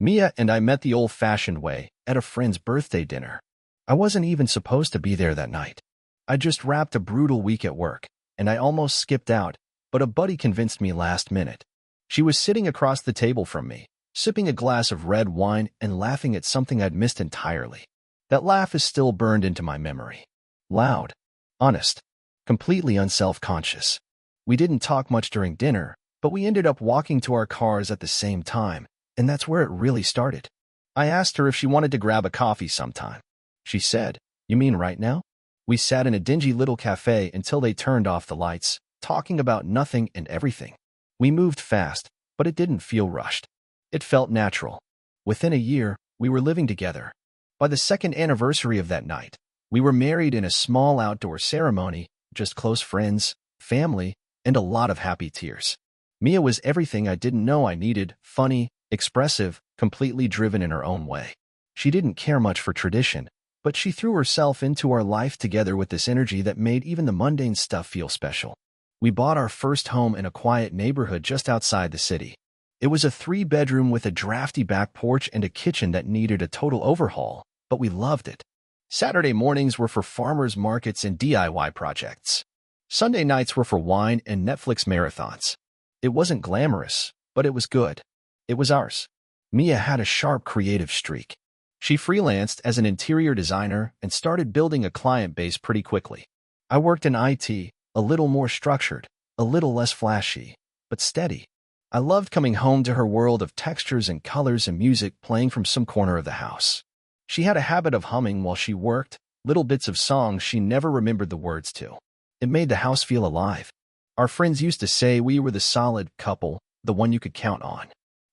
Mia and I met the old-fashioned way, at a friend's birthday dinner. I wasn't even supposed to be there that night. I just wrapped a brutal week at work, and I almost skipped out, but a buddy convinced me last minute. She was sitting across the table from me, sipping a glass of red wine and laughing at something I'd missed entirely. That laugh is still burned into my memory. Loud, honest, completely unself-conscious. We didn't talk much during dinner, but we ended up walking to our cars at the same time, and that's where it really started. I asked her if she wanted to grab a coffee sometime. She said, "You mean right now?" We sat in a dingy little cafe until they turned off the lights, talking about nothing and everything. We moved fast, but it didn't feel rushed. It felt natural. Within a year, we were living together. By the second anniversary of that night, we were married in a small outdoor ceremony, just close friends, family, and a lot of happy tears. Mia was everything I didn't know I needed: funny, expressive, completely driven in her own way. She didn't care much for tradition, but she threw herself into our life together with this energy that made even the mundane stuff feel special. We bought our first home in a quiet neighborhood just outside the city. It was a 3-bedroom with a drafty back porch and a kitchen that needed a total overhaul, but we loved it. Saturday mornings were for farmers markets and DIY projects. Sunday nights were for wine and Netflix marathons. It wasn't glamorous, but it was good. It was ours. Mia had a sharp creative streak. She freelanced as an interior designer and started building a client base pretty quickly. I worked in IT, a little more structured, a little less flashy, but steady. I loved coming home to her world of textures and colors and music playing from some corner of the house. She had a habit of humming while she worked, little bits of songs she never remembered the words to. It made the house feel alive. Our friends used to say we were the solid couple, the one you could count on.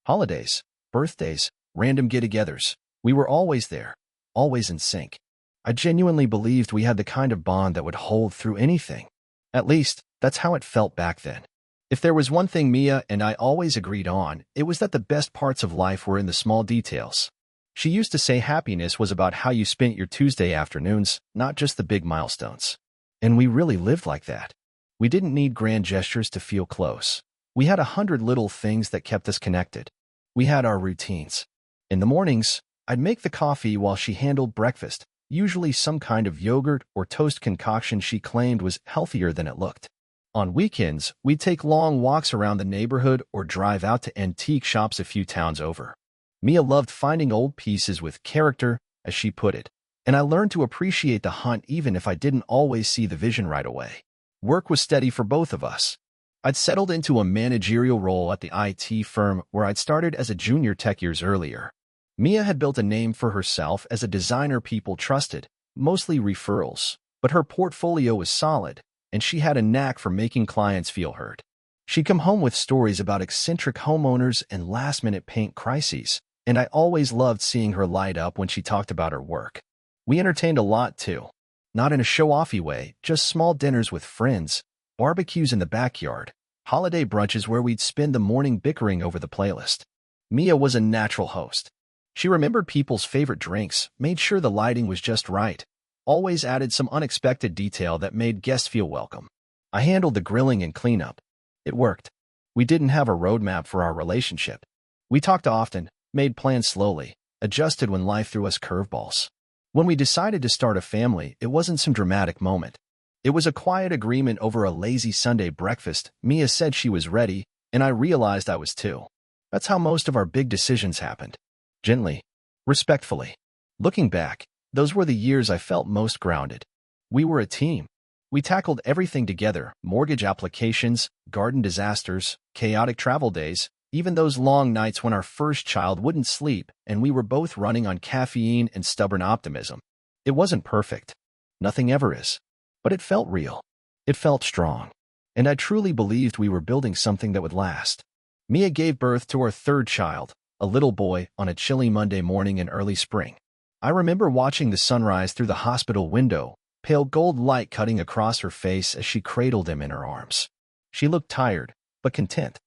Holidays, birthdays, random get-togethers. We were always there, always in sync. I genuinely believed we had the kind of bond that would hold through anything. At least, that's how it felt back then. If there was one thing Mia and I always agreed on, it was that the best parts of life were in the small details. She used to say happiness was about how you spent your Tuesday afternoons, not just the big milestones. And we really lived like that. We didn't need grand gestures to feel close. We had 100 little things that kept us connected. We had our routines. In the mornings, I'd make the coffee while she handled breakfast, usually some kind of yogurt or toast concoction she claimed was healthier than it looked. On weekends, we'd take long walks around the neighborhood or drive out to antique shops a few towns over. Mia loved finding old pieces with character, as she put it, and I learned to appreciate the hunt even if I didn't always see the vision right away. Work was steady for both of us. I'd settled into a managerial role at the IT firm where I'd started as a junior tech years earlier. Mia had built a name for herself as a designer people trusted, mostly referrals, but her portfolio was solid, and she had a knack for making clients feel heard. She'd come home with stories about eccentric homeowners and last-minute paint crises, and I always loved seeing her light up when she talked about her work. We entertained a lot, too. Not in a show-offy way, just small dinners with friends, barbecues in the backyard, holiday brunches where we'd spend the morning bickering over the playlist. Mia was a natural host. She remembered people's favorite drinks, made sure the lighting was just right, always added some unexpected detail that made guests feel welcome. I handled the grilling and cleanup. It worked. We didn't have a roadmap for our relationship. We talked often, made plans slowly, adjusted when life threw us curveballs. When we decided to start a family, it wasn't some dramatic moment. It was a quiet agreement over a lazy Sunday breakfast. Mia said she was ready, and I realized I was too. That's how most of our big decisions happened. Gently, respectfully. Looking back, those were the years I felt most grounded. We were a team. We tackled everything together: mortgage applications, garden disasters, chaotic travel days, even those long nights when our first child wouldn't sleep and we were both running on caffeine and stubborn optimism. It wasn't perfect. Nothing ever is. But it felt real. It felt strong. And I truly believed we were building something that would last. Mia gave birth to our third child, a little boy, on a chilly Monday morning in early spring. I remember watching the sunrise through the hospital window, pale gold light cutting across her face as she cradled him in her arms. She looked tired, but content.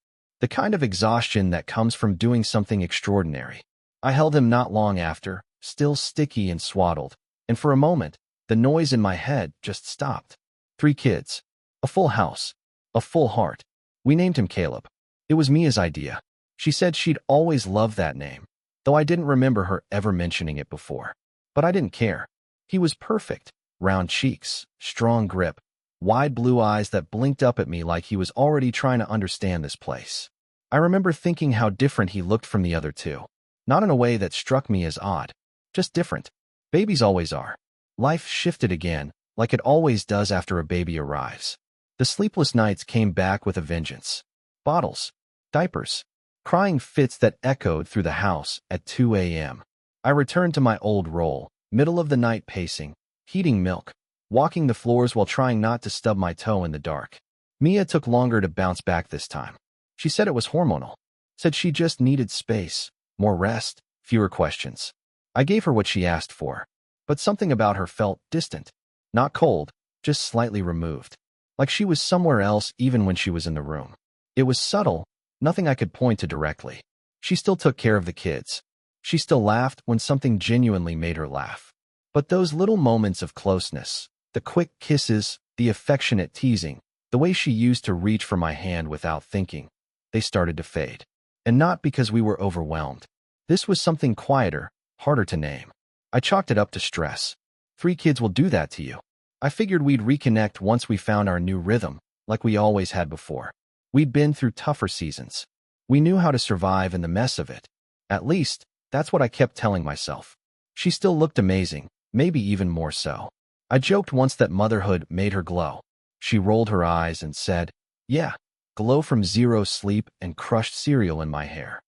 The kind of exhaustion that comes from doing something extraordinary. I held him not long after, still sticky and swaddled, and for a moment, the noise in my head just stopped. 3 kids. A full house. A full heart. We named him Caleb. It was Mia's idea. She said she'd always loved that name. though I didn't remember her ever mentioning it before. But I didn't care. He was perfect. Round cheeks, strong grip, wide blue eyes that blinked up at me like he was already trying to understand this place. I remember thinking how different he looked from the other two. Not in a way that struck me as odd, just different. Babies always are. Life shifted again, like it always does after a baby arrives. The sleepless nights came back with a vengeance. Bottles, diapers, crying fits that echoed through the house at 2 a.m. I returned to my old role, middle of the night pacing, heating milk, walking the floors while trying not to stub my toe in the dark. Mia took longer to bounce back this time. She said it was hormonal. Said she just needed space, more rest, fewer questions. I gave her what she asked for, but something about her felt distant. Not cold, just slightly removed. Like she was somewhere else even when she was in the room. It was subtle, nothing I could point to directly. She still took care of the kids. She still laughed when something genuinely made her laugh. But those little moments of closeness, the quick kisses, the affectionate teasing, the way she used to reach for my hand without thinking, they started to fade. And not because we were overwhelmed. This was something quieter, harder to name. I chalked it up to stress. 3 kids will do that to you. I figured we'd reconnect once we found our new rhythm, like we always had before. We'd been through tougher seasons. We knew how to survive in the mess of it. At least, that's what I kept telling myself. She still looked amazing, maybe even more so. I joked once that motherhood made her glow. She rolled her eyes and said, "Yeah, glow from zero sleep and crushed cereal in my hair."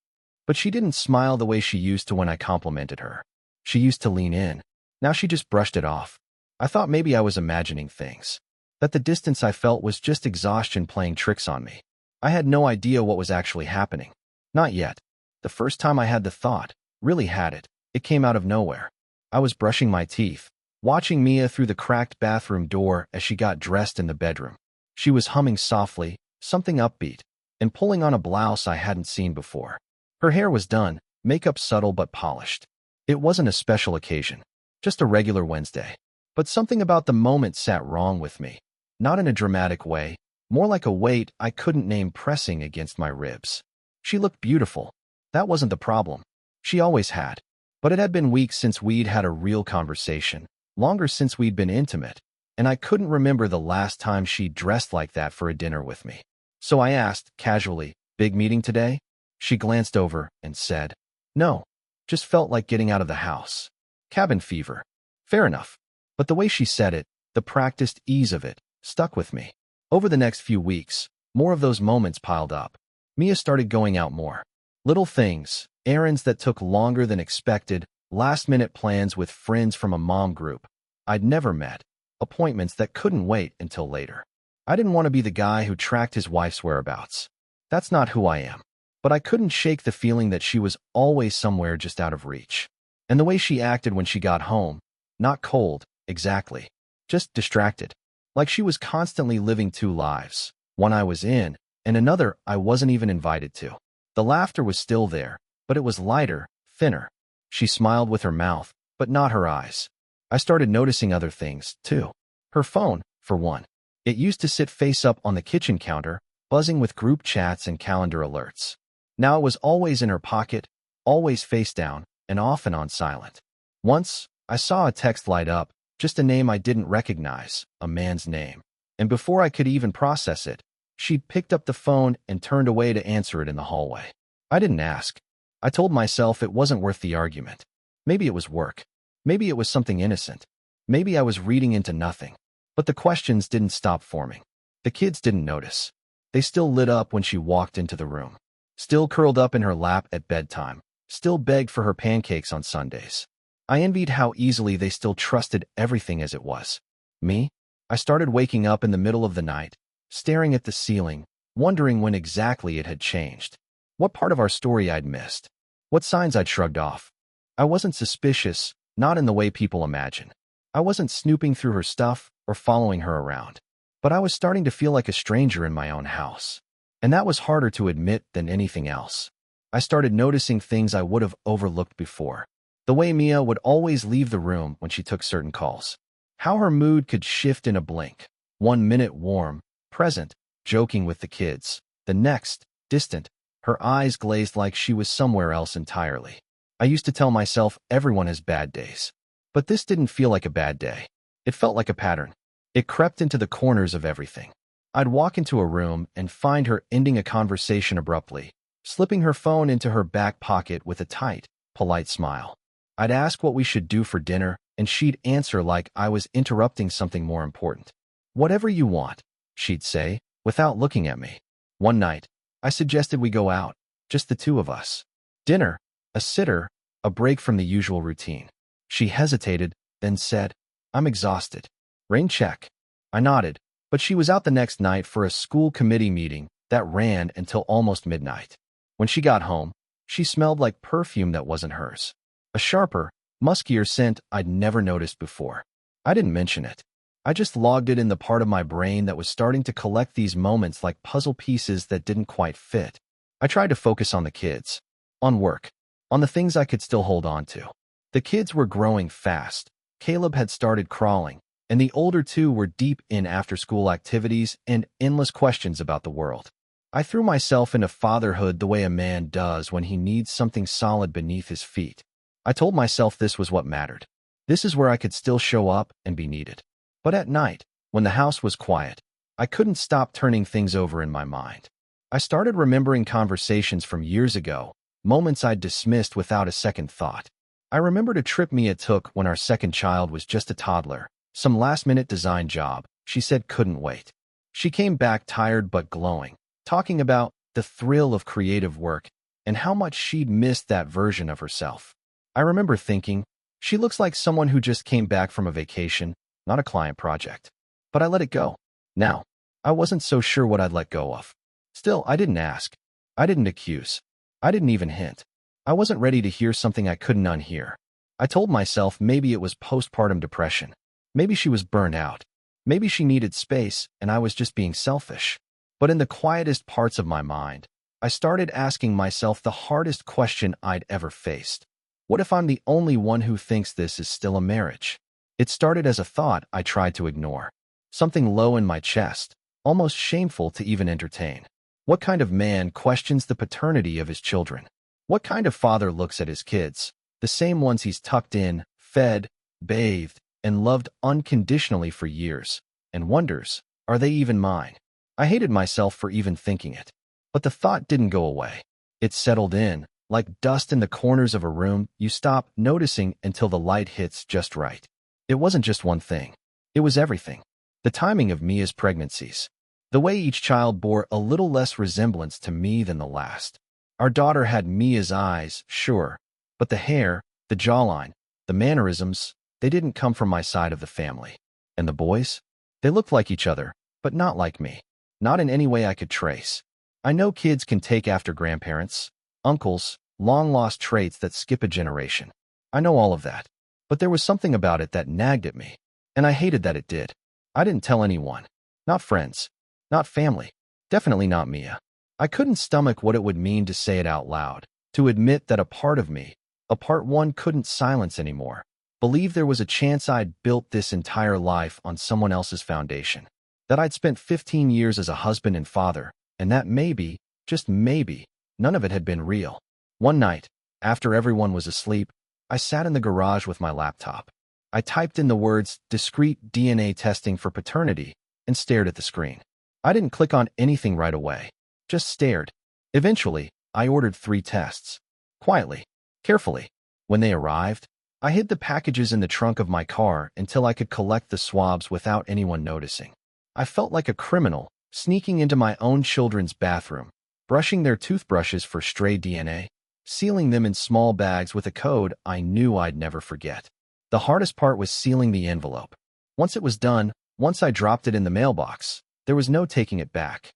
But she didn't smile the way she used to when I complimented her. She used to lean in. Now she just brushed it off. I thought maybe I was imagining things. That the distance I felt was just exhaustion playing tricks on me. I had no idea what was actually happening. Not yet. The first time I had the thought, really had it, it came out of nowhere. I was brushing my teeth, watching Mia through the cracked bathroom door as she got dressed in the bedroom. She was humming softly, something upbeat, and pulling on a blouse I hadn't seen before. Her hair was done, makeup subtle but polished. It wasn't a special occasion, just a regular Wednesday. But something about the moment sat wrong with me. Not in a dramatic way, more like a weight I couldn't name pressing against my ribs. She looked beautiful. That wasn't the problem. She always had. But it had been weeks since we'd had a real conversation, longer since we'd been intimate, and I couldn't remember the last time she'd dressed like that for a dinner with me. So I asked, casually, "Big meeting today?" She glanced over and said, "No, just felt like getting out of the house. Cabin fever." Fair enough. But the way she said it, the practiced ease of it, stuck with me. Over the next few weeks, more of those moments piled up. Mia started going out more. Little things, errands that took longer than expected, last-minute plans with friends from a mom group I'd never met, appointments that couldn't wait until later. I didn't want to be the guy who tracked his wife's whereabouts. That's not who I am. But I couldn't shake the feeling that she was always somewhere just out of reach. And the way she acted when she got home, not cold, exactly, just distracted. Like she was constantly living 2 lives, one I was in, and another I wasn't even invited to. The laughter was still there, but it was lighter, thinner. She smiled with her mouth, but not her eyes. I started noticing other things, too. Her phone, for one. It used to sit face up on the kitchen counter, buzzing with group chats and calendar alerts. Now it was always in her pocket, always face down, and often on silent. Once, I saw a text light up, just a name I didn't recognize, a man's name. And before I could even process it, she'd picked up the phone and turned away to answer it in the hallway. I didn't ask. I told myself it wasn't worth the argument. Maybe it was work. Maybe it was something innocent. Maybe I was reading into nothing. But the questions didn't stop forming. The kids didn't notice. They still lit up when she walked into the room. Still curled up in her lap at bedtime. Still begged for her pancakes on Sundays. I envied how easily they still trusted everything as it was. Me? I started waking up in the middle of the night, staring at the ceiling, wondering when exactly it had changed. What part of our story I'd missed. What signs I'd shrugged off. I wasn't suspicious, not in the way people imagine. I wasn't snooping through her stuff or following her around. But I was starting to feel like a stranger in my own house. And that was harder to admit than anything else. I started noticing things I would have overlooked before. The way Mia would always leave the room when she took certain calls. How her mood could shift in a blink. 1 minute warm, present, joking with the kids. The next, distant, her eyes glazed like she was somewhere else entirely. I used to tell myself everyone has bad days. But this didn't feel like a bad day. It felt like a pattern. It crept into the corners of everything. I'd walk into a room and find her ending a conversation abruptly, slipping her phone into her back pocket with a tight, polite smile. I'd ask what we should do for dinner, and she'd answer like I was interrupting something more important. "Whatever you want," she'd say, without looking at me. One night, I suggested we go out, just the two of us. Dinner, a sitter, a break from the usual routine. She hesitated, then said, "I'm exhausted." Rain check. I nodded, but she was out the next night for a school committee meeting that ran until almost midnight. When she got home, she smelled like perfume that wasn't hers. A sharper, muskier scent I'd never noticed before. I didn't mention it. I just logged it in the part of my brain that was starting to collect these moments like puzzle pieces that didn't quite fit. I tried to focus on the kids, on work, on the things I could still hold on to. The kids were growing fast. Caleb had started crawling, and the older two were deep in after-school activities and endless questions about the world. I threw myself into fatherhood the way a man does when he needs something solid beneath his feet. I told myself this was what mattered. This is where I could still show up and be needed. But at night, when the house was quiet, I couldn't stop turning things over in my mind. I started remembering conversations from years ago, moments I'd dismissed without a second thought. I remembered a trip Mia took when our second child was just a toddler, some last-minute design job she said couldn't wait. She came back tired but glowing, talking about the thrill of creative work and how much she'd missed that version of herself. I remember thinking, she looks like someone who just came back from a vacation, not a client project. But I let it go. Now, I wasn't so sure what I'd let go of. Still, I didn't ask. I didn't accuse. I didn't even hint. I wasn't ready to hear something I couldn't unhear. I told myself maybe it was postpartum depression. Maybe she was burned out. Maybe she needed space and I was just being selfish. But in the quietest parts of my mind, I started asking myself the hardest question I'd ever faced. What if I'm the only one who thinks this is still a marriage? It started as a thought I tried to ignore. Something low in my chest, almost shameful to even entertain. What kind of man questions the paternity of his children? What kind of father looks at his kids, the same ones he's tucked in, fed, bathed, and loved unconditionally for years, and wonders, are they even mine? I hated myself for even thinking it. But the thought didn't go away. It settled in, like dust in the corners of a room you stop noticing until the light hits just right. It wasn't just one thing. It was everything. The timing of Mia's pregnancies. The way each child bore a little less resemblance to me than the last. Our daughter had Mia's eyes, sure, but the hair, the jawline, the mannerisms, they didn't come from my side of the family. And the boys? They looked like each other, but not like me. Not in any way I could trace. I know kids can take after grandparents, uncles, long-lost traits that skip a generation. I know all of that. But there was something about it that nagged at me, and I hated that it did. I didn't tell anyone. Not friends. Not family. Definitely not Mia. I couldn't stomach what it would mean to say it out loud, to admit that a part of me, a part one couldn't silence anymore, believe there was a chance I'd built this entire life on someone else's foundation, that I'd spent 15 years as a husband and father, and that maybe, just maybe, none of it had been real. One night, after everyone was asleep, I sat in the garage with my laptop. I typed in the words discrete DNA testing for paternity and stared at the screen. I didn't click on anything right away, just stared. Eventually, I ordered 3 tests. Quietly, carefully. When they arrived, I hid the packages in the trunk of my car until I could collect the swabs without anyone noticing. I felt like a criminal, sneaking into my own children's bathroom, brushing their toothbrushes for stray DNA, sealing them in small bags with a code I knew I'd never forget. The hardest part was sealing the envelope. Once it was done, once I dropped it in the mailbox, there was no taking it back.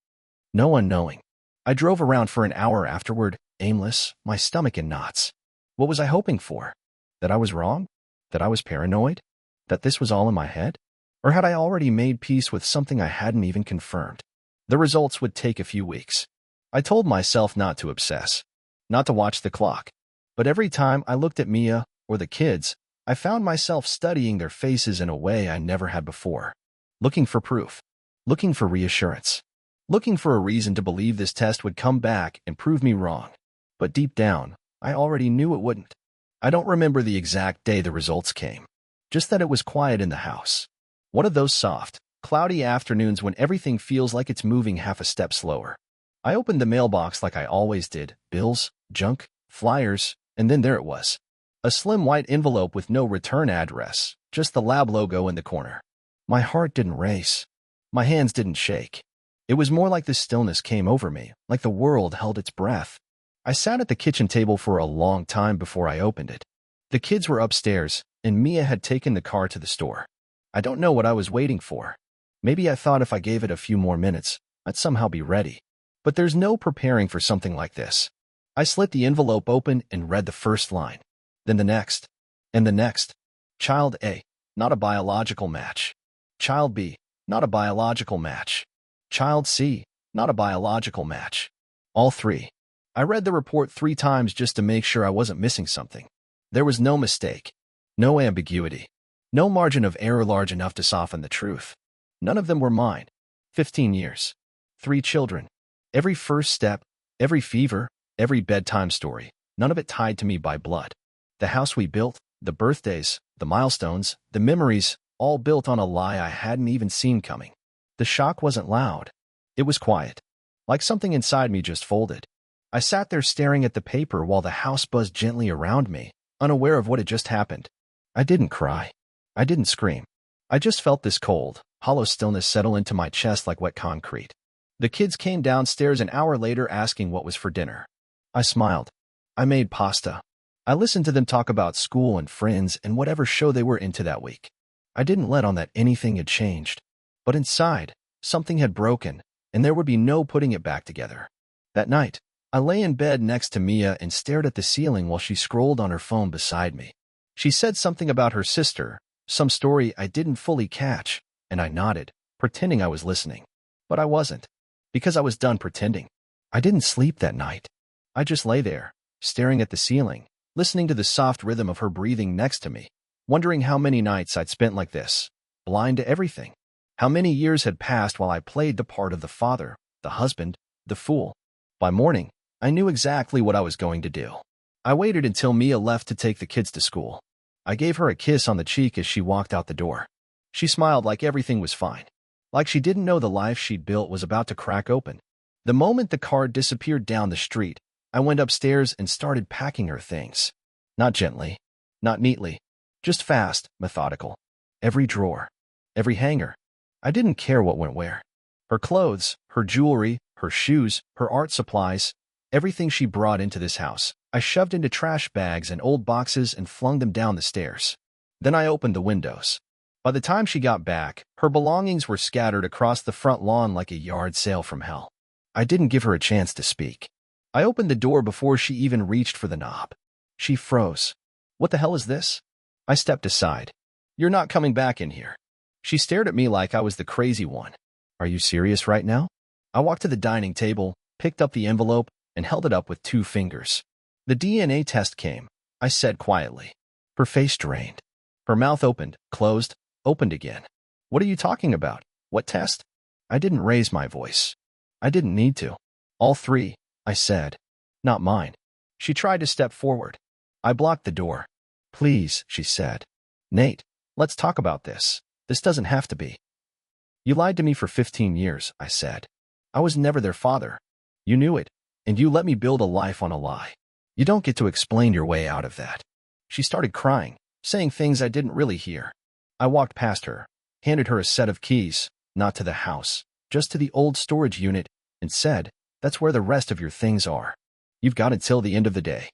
No one knowing. I drove around for an hour afterward, aimless, my stomach in knots. What was I hoping for? That I was wrong? That I was paranoid? That this was all in my head? Or had I already made peace with something I hadn't even confirmed? The results would take a few weeks. I told myself not to obsess, not to watch the clock. But every time I looked at Mia or the kids, I found myself studying their faces in a way I never had before. Looking for proof. Looking for reassurance. Looking for a reason to believe this test would come back and prove me wrong. But deep down, I already knew it wouldn't. I don't remember the exact day the results came, just that it was quiet in the house. One of those soft, cloudy afternoons when everything feels like it's moving half a step slower. I opened the mailbox like I always did, bills, junk, flyers, and then there it was. A slim white envelope with no return address, just the lab logo in the corner. My heart didn't race. My hands didn't shake. It was more like the stillness came over me, like the world held its breath. I sat at the kitchen table for a long time before I opened it. The kids were upstairs, and Mia had taken the car to the store. I don't know what I was waiting for. Maybe I thought if I gave it a few more minutes, I'd somehow be ready. But there's no preparing for something like this. I slit the envelope open and read the first line. Then the next. And the next. Child A, not a biological match. Child B, not a biological match. Child C, not a biological match. All three. I read the report 3 times just to make sure I wasn't missing something. There was no mistake, no ambiguity, no margin of error large enough to soften the truth. None of them were mine. 15 years. 3 children. Every first step, every fever, every bedtime story, none of it tied to me by blood. The house we built, the birthdays, the milestones, the memories, all built on a lie I hadn't even seen coming. The shock wasn't loud. It was quiet. Like something inside me just folded. I sat there staring at the paper while the house buzzed gently around me, unaware of what had just happened. I didn't cry. I didn't scream. I just felt this cold, hollow stillness settle into my chest like wet concrete. The kids came downstairs an hour later asking what was for dinner. I smiled. I made pasta. I listened to them talk about school and friends and whatever show they were into that week. I didn't let on that anything had changed. But inside, something had broken, and there would be no putting it back together. That night, I lay in bed next to Mia and stared at the ceiling while she scrolled on her phone beside me. She said something about her sister, some story I didn't fully catch, and I nodded, pretending I was listening. But I wasn't, because I was done pretending. I didn't sleep that night. I just lay there, staring at the ceiling, listening to the soft rhythm of her breathing next to me, wondering how many nights I'd spent like this, blind to everything. How many years had passed while I played the part of the father, the husband, the fool. By morning, I knew exactly what I was going to do. I waited until Mia left to take the kids to school. I gave her a kiss on the cheek as she walked out the door. She smiled like everything was fine, like she didn't know the life she'd built was about to crack open. The moment the car disappeared down the street, I went upstairs and started packing her things. Not gently, not neatly, just fast, methodical. Every drawer, every hanger. I didn't care what went where. Her clothes, her jewelry, her shoes, her art supplies, everything she brought into this house, I shoved into trash bags and old boxes and flung them down the stairs. Then I opened the windows. By the time she got back, her belongings were scattered across the front lawn like a yard sale from hell. I didn't give her a chance to speak. I opened the door before she even reached for the knob. She froze. What the hell is this? I stepped aside. You're not coming back in here. She stared at me like I was the crazy one. Are you serious right now? I walked to the dining table, picked up the envelope, and held it up with 2 fingers. The DNA test came, I said quietly. Her face drained. Her mouth opened, closed, opened again. What are you talking about? What test? I didn't raise my voice. I didn't need to. All 3, I said. Not mine. She tried to step forward. I blocked the door. Please, she said. Nate, let's talk about this. This doesn't have to be. You lied to me for 15 years, I said. I was never their father. You knew it, and you let me build a life on a lie. You don't get to explain your way out of that. She started crying, saying things I didn't really hear. I walked past her, handed her a set of keys, not to the house, just to the old storage unit, and said, that's where the rest of your things are. You've got until the end of the day.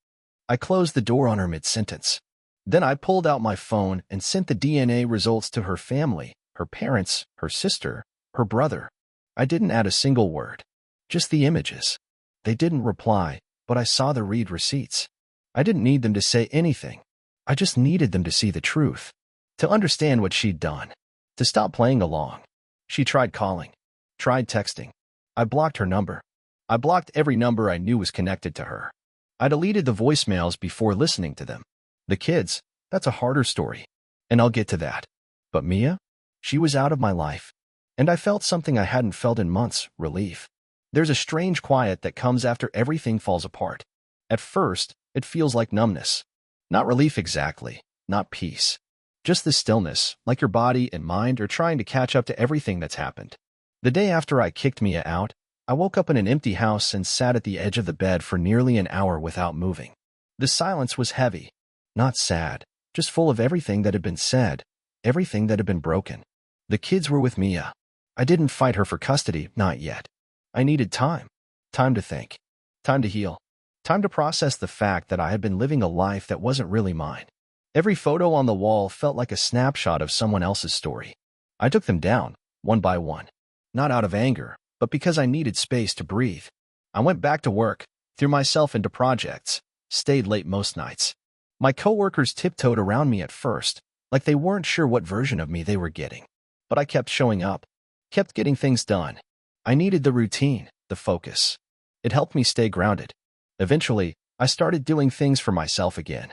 I closed the door on her mid-sentence. Then I pulled out my phone and sent the DNA results to her family, her parents, her sister, her brother. I didn't add a single word, just the images. They didn't reply, but I saw the read receipts. I didn't need them to say anything. I just needed them to see the truth, to understand what she'd done, to stop playing along. She tried calling, tried texting. I blocked her number. I blocked every number I knew was connected to her. I deleted the voicemails before listening to them. The kids, that's a harder story, and I'll get to that. But Mia? She was out of my life, and I felt something I hadn't felt in months, relief. There's a strange quiet that comes after everything falls apart. At first, it feels like numbness. Not relief exactly, not peace. Just the stillness, like your body and mind are trying to catch up to everything that's happened. The day after I kicked Mia out, I woke up in an empty house and sat at the edge of the bed for nearly an hour without moving. The silence was heavy, not sad, just full of everything that had been said, everything that had been broken. The kids were with Mia. I didn't fight her for custody, not yet. I needed time. Time to think. Time to heal. Time to process the fact that I had been living a life that wasn't really mine. Every photo on the wall felt like a snapshot of someone else's story. I took them down, one by one. Not out of anger, but because I needed space to breathe. I went back to work, threw myself into projects, stayed late most nights. My coworkers tiptoed around me at first, like they weren't sure what version of me they were getting. But I kept showing up, kept getting things done. I needed the routine, the focus. It helped me stay grounded. Eventually, I started doing things for myself again.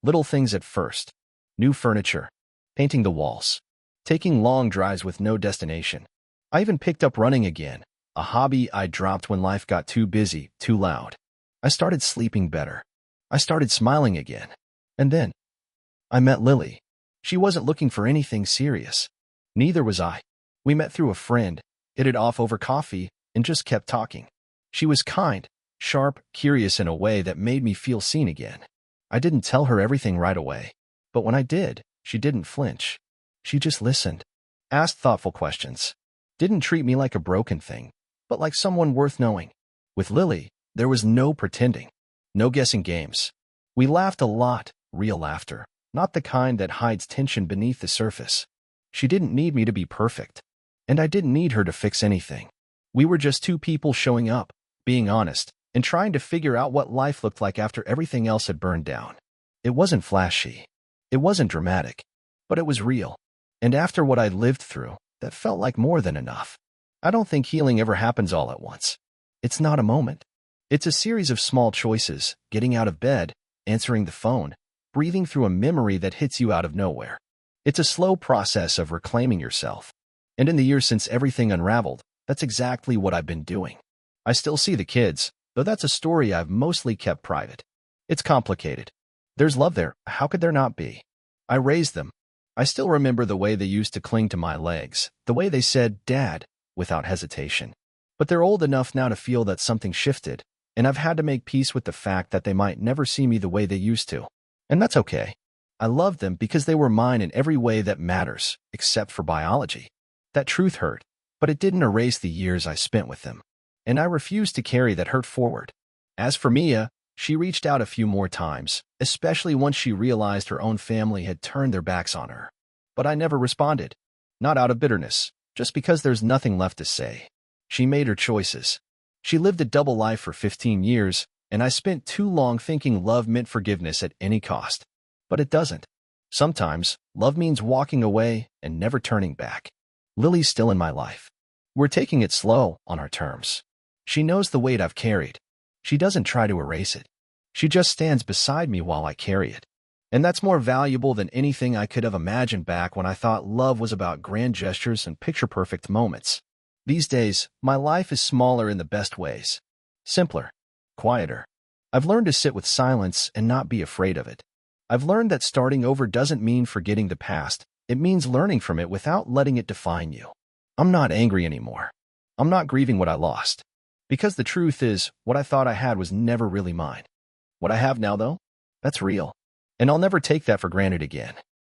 Little things at first. New furniture, painting the walls, taking long drives with no destination. I even picked up running again, a hobby I dropped when life got too busy, too loud. I started sleeping better. I started smiling again. And then, I met Lily. She wasn't looking for anything serious. Neither was I. We met through a friend, hit it off over coffee, and just kept talking. She was kind, sharp, curious in a way that made me feel seen again. I didn't tell her everything right away, but when I did, she didn't flinch. She just listened, asked thoughtful questions, didn't treat me like a broken thing, but like someone worth knowing. With Lily, there was no pretending, no guessing games. We laughed a lot, real laughter, not the kind that hides tension beneath the surface. She didn't need me to be perfect, and I didn't need her to fix anything. We were just two people showing up, being honest, and trying to figure out what life looked like after everything else had burned down. It wasn't flashy. It wasn't dramatic, but it was real. And after what I'd lived through, that felt like more than enough. I don't think healing ever happens all at once. It's not a moment. It's a series of small choices, getting out of bed, answering the phone, breathing through a memory that hits you out of nowhere. It's a slow process of reclaiming yourself. And in the years since everything unraveled, that's exactly what I've been doing. I still see the kids, though that's a story I've mostly kept private. It's complicated. There's love there. How could there not be? I raised them. I still remember the way they used to cling to my legs, the way they said, "Dad," without hesitation. But they're old enough now to feel that something shifted, and I've had to make peace with the fact that they might never see me the way they used to. And that's okay. I loved them because they were mine in every way that matters, except for biology. That truth hurt, but it didn't erase the years I spent with them. And I refused to carry that hurt forward. As for Mia, she reached out a few more times, especially once she realized her own family had turned their backs on her. But I never responded. Not out of bitterness, just because there's nothing left to say. She made her choices. She lived a double life for 15 years, and I spent too long thinking love meant forgiveness at any cost. But it doesn't. Sometimes, love means walking away and never turning back. Lily's still in my life. We're taking it slow, on our terms. She knows the weight I've carried. She doesn't try to erase it. She just stands beside me while I carry it. And that's more valuable than anything I could have imagined back when I thought love was about grand gestures and picture-perfect moments. These days, my life is smaller in the best ways. Simpler. Quieter. I've learned to sit with silence and not be afraid of it. I've learned that starting over doesn't mean forgetting the past. It means learning from it without letting it define you. I'm not angry anymore. I'm not grieving what I lost. Because the truth is, what I thought I had was never really mine. What I have now, though, that's real. And I'll never take that for granted again.